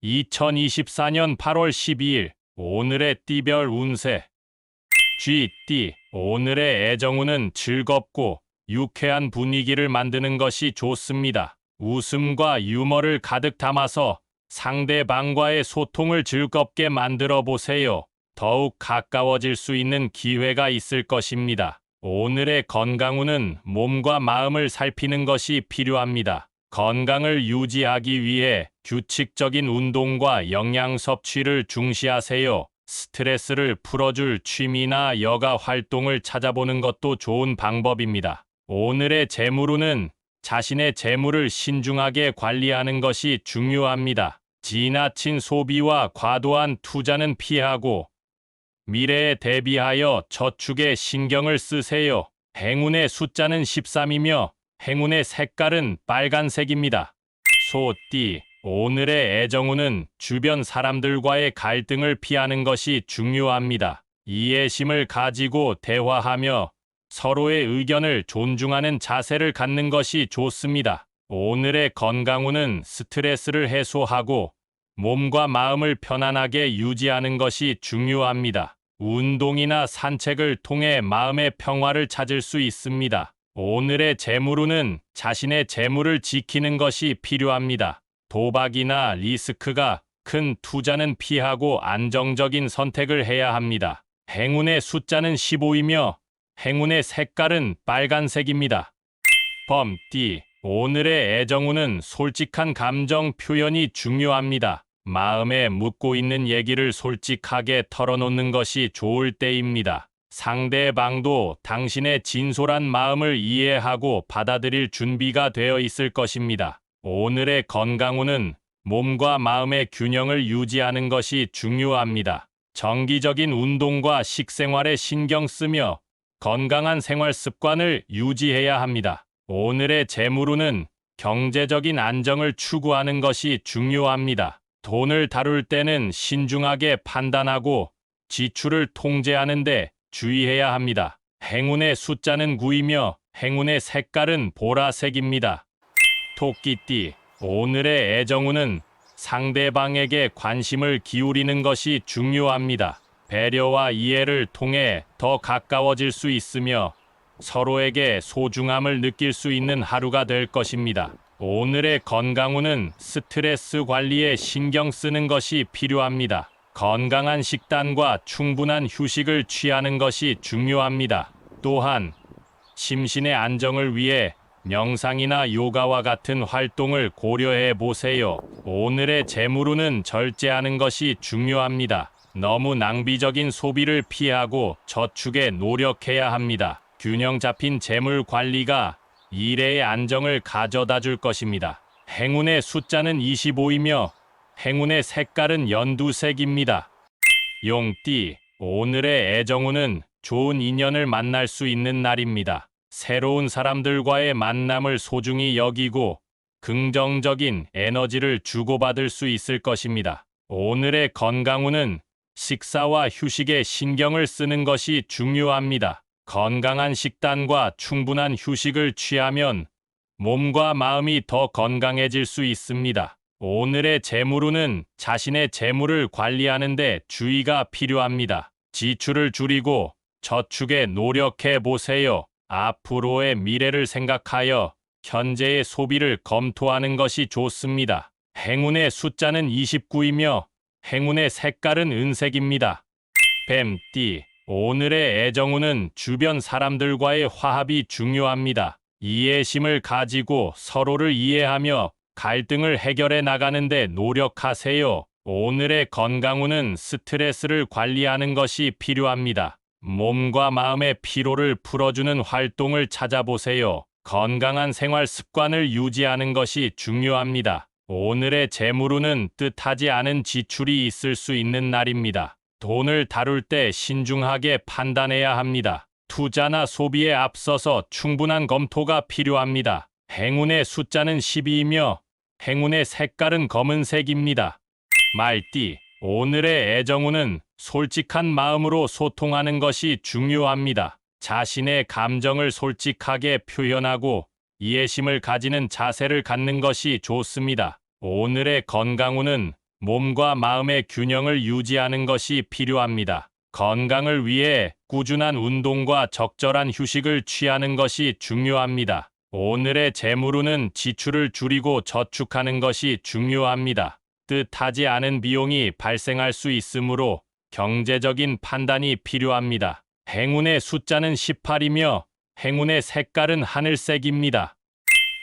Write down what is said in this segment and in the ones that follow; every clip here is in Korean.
2024년 8월 12일 오늘의 띠별 운세. 쥐띠, 오늘의 애정운은 즐겁고 유쾌한 분위기를 만드는 것이 좋습니다. 웃음과 유머를 가득 담아서 상대방과의 소통을 즐겁게 만들어 보세요. 더욱 가까워질 수 있는 기회가 있을 것입니다. 오늘의 건강운은 몸과 마음을 살피는 것이 필요합니다. 건강을 유지하기 위해 규칙적인 운동과 영양 섭취를 중시하세요. 스트레스를 풀어줄 취미나 여가 활동을 찾아보는 것도 좋은 방법입니다. 오늘의 재물운은 자신의 재물을 신중하게 관리하는 것이 중요합니다. 지나친 소비와 과도한 투자는 피하고 미래에 대비하여 저축에 신경을 쓰세요. 행운의 숫자는 13이며 행운의 색깔은 빨간색입니다. 소띠, 오늘의 애정운은 주변 사람들과의 갈등을 피하는 것이 중요합니다. 이해심을 가지고 대화하며 서로의 의견을 존중하는 자세를 갖는 것이 좋습니다. 오늘의 건강운은 스트레스를 해소하고 몸과 마음을 편안하게 유지하는 것이 중요합니다. 운동이나 산책을 통해 마음의 평화를 찾을 수 있습니다. 오늘의 재물운은 자신의 재물을 지키는 것이 필요합니다. 도박이나 리스크가 큰 투자는 피하고 안정적인 선택을 해야 합니다. 행운의 숫자는 15이며 행운의 색깔은 빨간색입니다. 범띠, 오늘의 애정운은 솔직한 감정 표현이 중요합니다. 마음에 묻고 있는 얘기를 솔직하게 털어놓는 것이 좋을 때입니다. 상대방도 당신의 진솔한 마음을 이해하고 받아들일 준비가 되어 있을 것입니다. 오늘의 건강운은 몸과 마음의 균형을 유지하는 것이 중요합니다. 정기적인 운동과 식생활에 신경 쓰며 건강한 생활 습관을 유지해야 합니다. 오늘의 재물운은 경제적인 안정을 추구하는 것이 중요합니다. 돈을 다룰 때는 신중하게 판단하고 지출을 통제하는 데 주의해야 합니다. 행운의 숫자는 9이며 행운의 색깔은 보라색입니다. 토끼띠, 오늘의 애정운은 상대방에게 관심을 기울이는 것이 중요합니다. 배려와 이해를 통해 더 가까워질 수 있으며 서로에게 소중함을 느낄 수 있는 하루가 될 것입니다. 오늘의 건강운은 스트레스 관리에 신경 쓰는 것이 필요합니다. 건강한 식단과 충분한 휴식을 취하는 것이 중요합니다. 또한 심신의 안정을 위해 명상이나 요가와 같은 활동을 고려해 보세요. 오늘의 재물운은 절제하는 것이 중요합니다. 너무 낭비적인 소비를 피하고 저축에 노력해야 합니다. 균형 잡힌 재물 관리가 미래의 안정을 가져다 줄 것입니다. 행운의 숫자는 25이며 행운의 색깔은 연두색입니다. 용띠, 오늘의 애정운은 좋은 인연을 만날 수 있는 날입니다. 새로운 사람들과의 만남을 소중히 여기고 긍정적인 에너지를 주고받을 수 있을 것입니다. 오늘의 건강운은 식사와 휴식에 신경을 쓰는 것이 중요합니다. 건강한 식단과 충분한 휴식을 취하면 몸과 마음이 더 건강해질 수 있습니다. 오늘의 재물운은 자신의 재물을 관리하는 데 주의가 필요합니다. 지출을 줄이고 저축에 노력해 보세요. 앞으로의 미래를 생각하여 현재의 소비를 검토하는 것이 좋습니다. 행운의 숫자는 29이며 행운의 색깔은 은색입니다. 뱀띠, 오늘의 애정운은 주변 사람들과의 화합이 중요합니다. 이해심을 가지고 서로를 이해하며 갈등을 해결해 나가는 데 노력하세요. 오늘의 건강운은 스트레스를 관리하는 것이 필요합니다. 몸과 마음의 피로를 풀어주는 활동을 찾아보세요. 건강한 생활 습관을 유지하는 것이 중요합니다. 오늘의 재물운은 뜻하지 않은 지출이 있을 수 있는 날입니다. 돈을 다룰 때 신중하게 판단해야 합니다. 투자나 소비에 앞서서 충분한 검토가 필요합니다. 행운의 숫자는 12이며 행운의 색깔은 검은색입니다. 말띠, 오늘의 애정운은 솔직한 마음으로 소통하는 것이 중요합니다. 자신의 감정을 솔직하게 표현하고 이해심을 가지는 자세를 갖는 것이 좋습니다. 오늘의 건강운은 몸과 마음의 균형을 유지하는 것이 필요합니다. 건강을 위해 꾸준한 운동과 적절한 휴식을 취하는 것이 중요합니다. 오늘의 재물운은 지출을 줄이고 저축하는 것이 중요합니다. 뜻하지 않은 비용이 발생할 수 있으므로 경제적인 판단이 필요합니다. 행운의 숫자는 18이며 행운의 색깔은 하늘색입니다.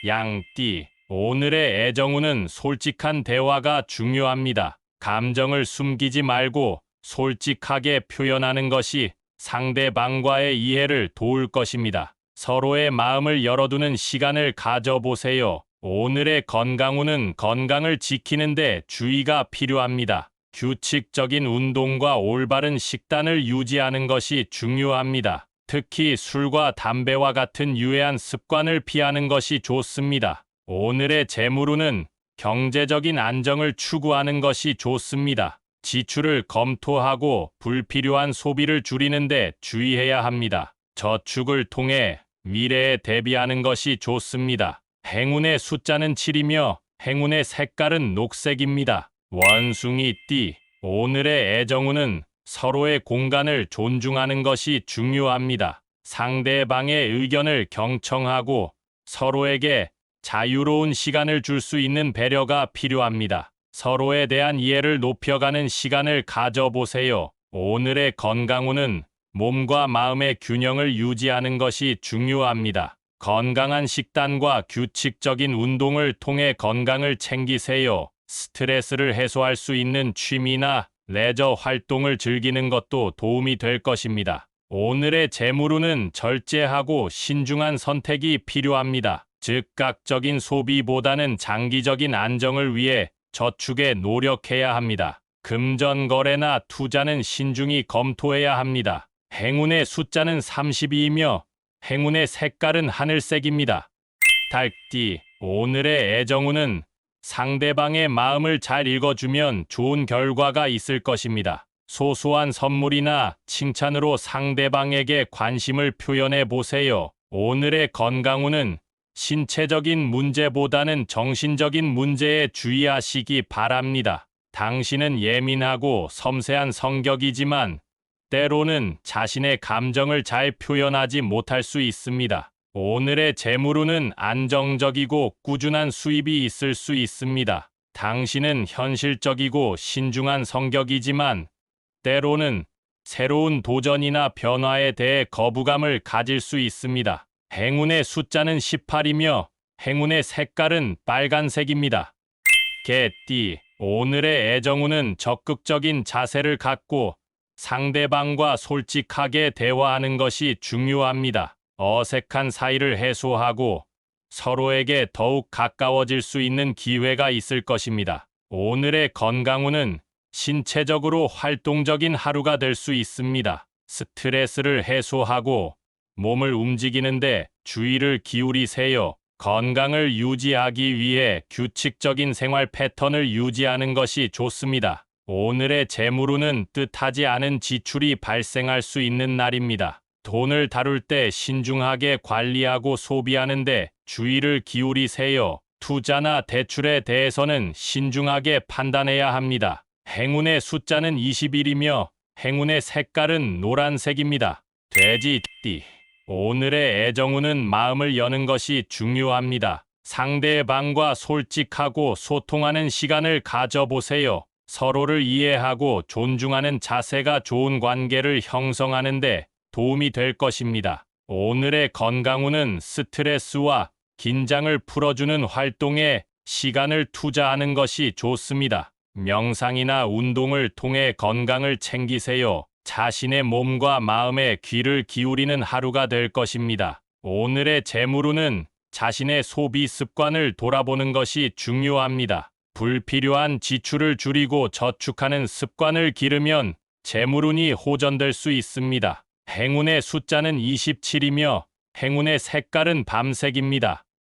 양띠, 오늘의 애정운은 솔직한 대화가 중요합니다. 감정을 숨기지 말고 솔직하게 표현하는 것이 상대방과의 이해를 도울 것입니다. 서로의 마음을 열어두는 시간을 가져보세요. 오늘의 건강운은 건강을 지키는데 주의가 필요합니다. 규칙적인 운동과 올바른 식단을 유지하는 것이 중요합니다. 특히 술과 담배와 같은 유해한 습관을 피하는 것이 좋습니다. 오늘의 재물운은 경제적인 안정을 추구하는 것이 좋습니다. 지출을 검토하고 불필요한 소비를 줄이는 데 주의해야 합니다. 저축을 통해 미래에 대비하는 것이 좋습니다. 행운의 숫자는 7이며 행운의 색깔은 녹색입니다. 원숭이띠, 오늘의 애정운은 서로의 공간을 존중하는 것이 중요합니다. 상대방의 의견을 경청하고 서로에게 자유로운 시간을 줄 수 있는 배려가 필요합니다. 서로에 대한 이해를 높여가는 시간을 가져보세요. 오늘의 건강운은 몸과 마음의 균형을 유지하는 것이 중요합니다. 건강한 식단과 규칙적인 운동을 통해 건강을 챙기세요. 스트레스를 해소할 수 있는 취미나 레저 활동을 즐기는 것도 도움이 될 것입니다. 오늘의 재물운은 절제하고 신중한 선택이 필요합니다. 즉각적인 소비보다는 장기적인 안정을 위해 저축에 노력해야 합니다. 금전 거래나 투자는 신중히 검토해야 합니다. 행운의 숫자는 32이며 행운의 색깔은 하늘색입니다. 달띠, 오늘의 애정운은 상대방의 마음을 잘 읽어주면 좋은 결과가 있을 것입니다. 소소한 선물이나 칭찬으로 상대방에게 관심을 표현해 보세요. 오늘의 건강운은 신체적인 문제보다는 정신적인 문제에 주의하시기 바랍니다. 당신은 예민하고 섬세한 성격이지만 때로는 자신의 감정을 잘 표현하지 못할 수 있습니다. 오늘의 재물운은 안정적이고 꾸준한 수입이 있을 수 있습니다. 당신은 현실적이고 신중한 성격이지만 때로는 새로운 도전이나 변화에 대해 거부감을 가질 수 있습니다. 행운의 숫자는 18이며 행운의 색깔은 빨간색입니다. 개띠, 오늘의 애정운은 적극적인 자세를 갖고 상대방과 솔직하게 대화하는 것이 중요합니다. 어색한 사이를 해소하고 서로에게 더욱 가까워질 수 있는 기회가 있을 것입니다. 오늘의 건강운은 신체적으로 활동적인 하루가 될 수 있습니다. 스트레스를 해소하고 몸을 움직이는데 주의를 기울이세요. 건강을 유지하기 위해 규칙적인 생활 패턴을 유지하는 것이 좋습니다. 오늘의 재물운은 뜻하지 않은 지출이 발생할 수 있는 날입니다. 돈을 다룰 때 신중하게 관리하고 소비하는데 주의를 기울이세요. 투자나 대출에 대해서는 신중하게 판단해야 합니다. 행운의 숫자는 21이며 행운의 색깔은 노란색입니다. 돼지띠, 오늘의 애정운은 마음을 여는 것이 중요합니다. 상대방과 솔직하고 소통하는 시간을 가져보세요. 서로를 이해하고 존중하는 자세가 좋은 관계를 형성하는데 도움이 될 것입니다. 오늘의 건강운은 스트레스와 긴장을 풀어주는 활동에 시간을 투자하는 것이 좋습니다. 명상이나 운동을 통해 건강을 챙기세요. 자신의 몸과 마음에 귀를 기울이는 하루가 될 것입니다. 오늘의 재물운은 자신의 소비 습관을 돌아보는 것이 중요합니다. 불필요한 지출을 줄이고 저축하는 습관을 기르면 재물운이 호전될 수 있습니다. 행운의 숫자는 27이며 행운의 색깔은 밤색입니다.